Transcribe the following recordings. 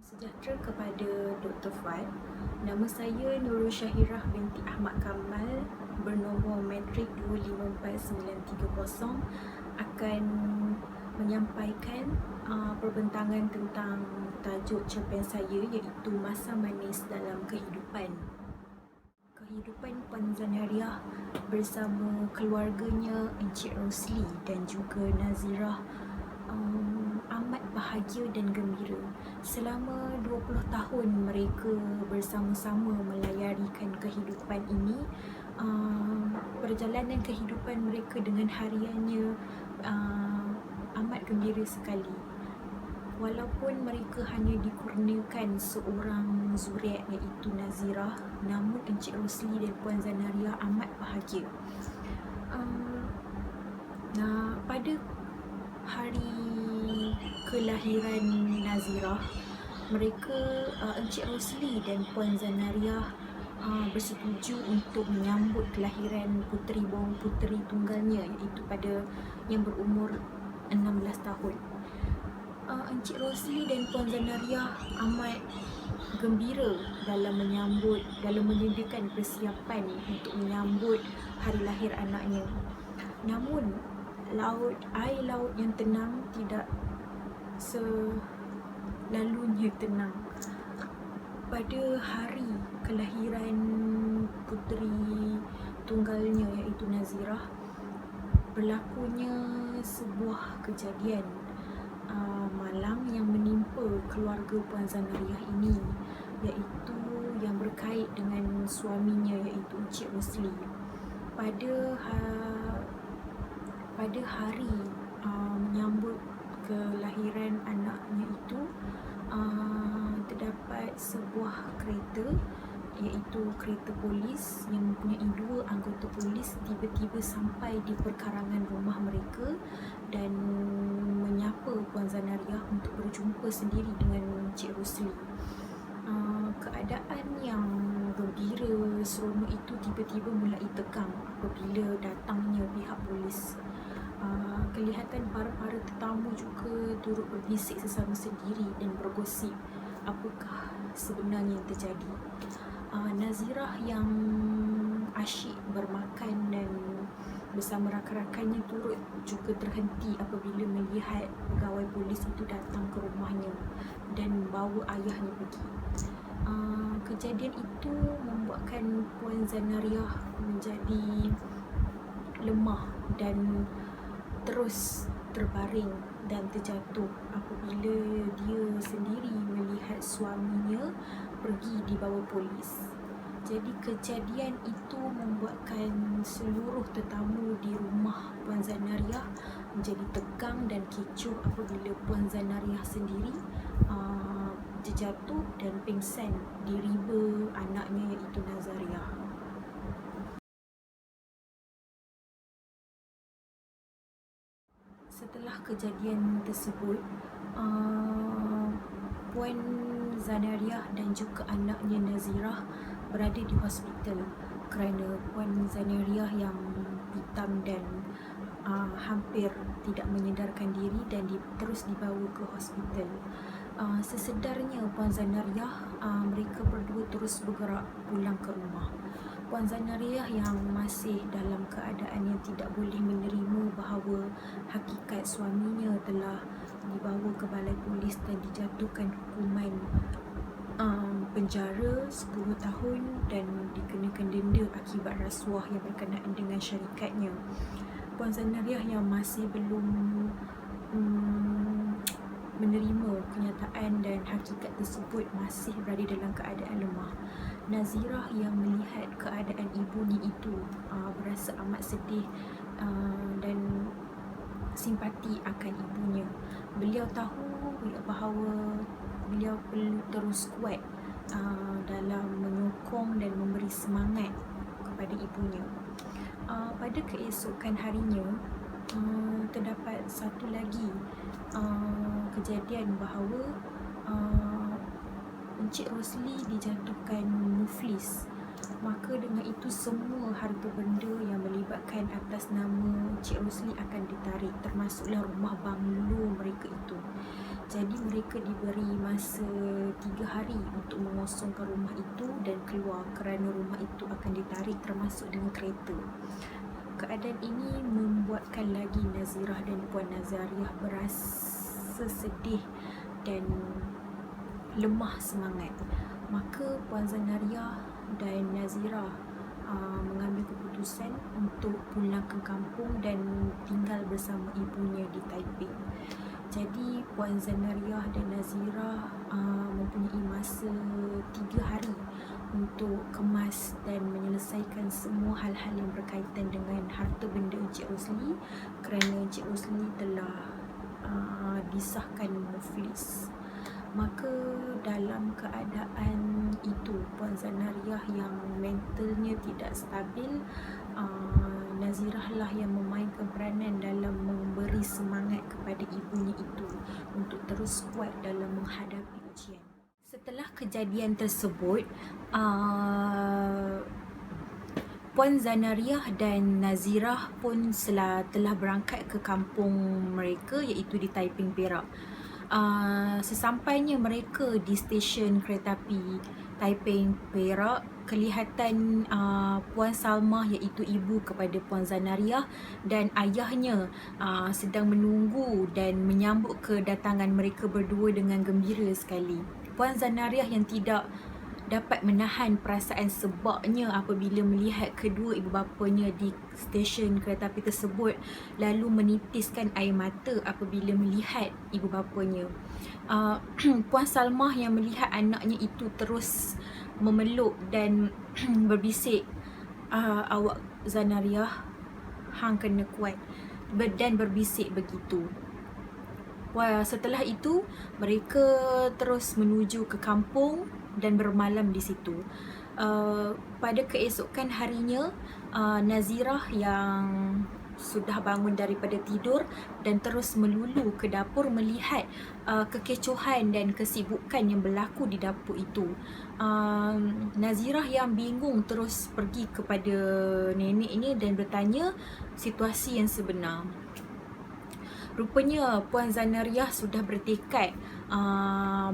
Sejahtera kepada Dr. Fuad. Nama saya Nurul Syahirah binti Ahmad Kamal, bernombor matrik 254930, akan menyampaikan perbentangan tentang tajuk cerpen saya, iaitu Masa Manis Dalam Kehidupan. Kehidupan Puan Zanariah bersama keluarganya Encik Rosli dan juga Nazirah amat bahagia dan gembira. Selama 20 tahun mereka bersama-sama melayarikan kehidupan ini. Perjalanan kehidupan mereka dengan hariannya amat gembira sekali. Walaupun mereka hanya dikurniakan seorang zuriat, iaitu Nazirah, namun Encik Rosli dan Puan Zanariah amat bahagia. Pada hari kelahiran Nazirah, mereka Encik Rosli dan Puan Zanariah bersetuju untuk menyambut kelahiran puteri bawang puteri tunggalnya, iaitu pada yang berumur 16 tahun. Encik Rosli dan Puan Zanariah amat gembira dalam menyediakan persiapan untuk menyambut hari lahir anaknya. Namun air laut yang tenang tidak selalunya tenang. Pada hari kelahiran puteri tunggalnya, iaitu Nazirah, berlakunya sebuah kejadian malang yang menimpa keluarga Puan Zanariah ini, iaitu yang berkait dengan suaminya, iaitu Encik Rosli. Pada hari menyambut kelahiran anaknya itu, terdapat sebuah kereta, iaitu kereta polis yang mempunyai 2 anggota polis, tiba-tiba sampai di perkarangan rumah mereka dan menyapa Puan Zanariah untuk berjumpa sendiri dengan Encik Rosli. Keadaan yang gembira, seronok itu tiba-tiba mulai tegang apabila datangnya pihak polis. Kelihatan para tetamu juga turut berbisik sesama sendiri dan bergosip apakah sebenarnya yang terjadi. Nazirah yang asyik bermakan dan bersama rakan-rakannya turut juga terhenti apabila melihat pegawai polis itu datang ke rumahnya dan membawa ayahnya pergi. Kejadian itu membuatkan Puan Zanariah menjadi lemah dan terus terbaring dan terjatuh apabila dia sendiri melihat suaminya pergi dibawa polis. Jadi kejadian itu membuatkan seluruh tetamu di rumah Puan Zanariah menjadi tegang dan kecoh apabila Puan Zanariah sendiri terjatuh dan pingsan di riba anaknya, iaitu Nazariah. Setelah kejadian tersebut, Puan Zanariah dan juga anaknya Nazirah berada di hospital kerana Puan Zanariah yang pitam dan hampir tidak menyedarkan diri dan terus dibawa ke hospital. Sesedarnya Puan Zanariah, mereka berdua terus bergerak pulang ke rumah. Puan Zanariah yang masih dalam keadaan yang tidak boleh menerima bahawa hakikat suaminya telah dibawa ke balai polis dan dijatuhkan hukuman penjara 10 tahun dan dikenakan denda akibat rasuah yang berkenaan dengan syarikatnya. Puan Zanariah yang masih belum menerima kenyataan dan hakikat tersebut masih berada dalam keadaan lemah. Nazirah yang melihat keadaan ibunya itu berasa amat sedih dan simpati akan ibunya. Beliau tahu bahawa beliau perlu terus kuat dalam menyokong dan memberi semangat kepada ibunya. Pada keesokan harinya, terdapat satu lagi kejadian bahawa Encik Rosli dijatuhkan muflis. Maka dengan itu semua harta benda yang melibatkan atas nama Encik Rosli akan ditarik, termasuklah rumah banglo mereka itu. Jadi mereka diberi masa 3 hari untuk mengosongkan rumah itu dan keluar kerana rumah itu akan ditarik termasuk dengan kereta. Keadaan ini membuatkan lagi Nazirah dan Puan Nazariah berasa sedih dan lemah semangat. Maka Puan Zanariah dan Nazirah mengambil keputusan untuk pulang ke kampung dan tinggal bersama ibunya di Taiping. Jadi Puan Zanariah dan Nazirah mempunyai masa 3 hari untuk kemas dan menyelesaikan semua hal-hal yang berkaitan dengan harta benda Encik Rosli, kerana Encik Rosli telah disahkan muflis. Maka dalam keadaan itu, Puan Zanariah yang mentalnya tidak stabil, Nazirah lah yang memainkan peranan dalam memberi semangat kepada ibunya itu untuk terus kuat dalam menghadapi ujian. Setelah kejadian tersebut, Puan Zanariah dan Nazirah pun telah berangkat ke kampung mereka, iaitu di Taiping, Perak. Sesampainya mereka di stesen kereta api Taiping, Perak, kelihatan Puan Salmah, iaitu ibu kepada Puan Zanariah, dan ayahnya sedang menunggu dan menyambut kedatangan mereka berdua dengan gembira sekali. Puan Zanariah yang tidak dapat menahan perasaan sebabnya apabila melihat kedua ibu bapanya di stesen kereta api tersebut, lalu menitiskan air mata apabila melihat ibu bapanya. Puan Salmah yang melihat anaknya itu terus memeluk dan berbisik, "Awak Zanariah, hang kena kuat," dan berbisik begitu. Setelah itu mereka terus menuju ke kampung dan bermalam di situ. Pada keesokan harinya, Nazirah yang sudah bangun daripada tidur dan terus melulu ke dapur melihat kekecohan dan kesibukan yang berlaku di dapur itu. Nazirah yang bingung terus pergi kepada neneknya dan bertanya situasi yang sebenar. Rupanya Puan Zanariah sudah bertekad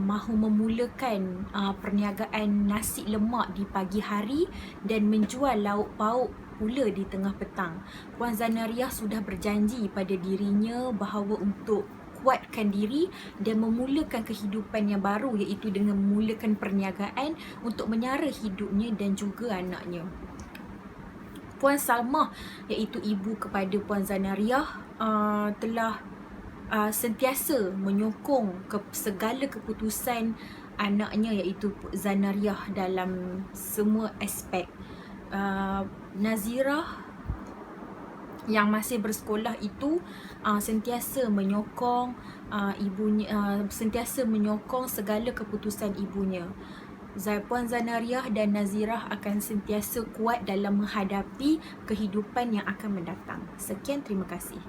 mahu memulakan perniagaan nasi lemak di pagi hari dan menjual lauk pauk pula di tengah petang. Puan Zanariah sudah berjanji pada dirinya bahawa untuk kuatkan diri dan memulakan kehidupan yang baru, iaitu dengan memulakan perniagaan untuk menyara hidupnya dan juga anaknya. Puan Salmah, iaitu ibu kepada Puan Zanariah, telah sentiasa menyokong segala keputusan anaknya, iaitu Zanariah, dalam semua aspek. Nazirah yang masih bersekolah itu sentiasa menyokong ibunya, sentiasa menyokong segala keputusan ibunya. Puan Zanariah dan Nazirah akan sentiasa kuat dalam menghadapi kehidupan yang akan mendatang. Sekian, terima kasih.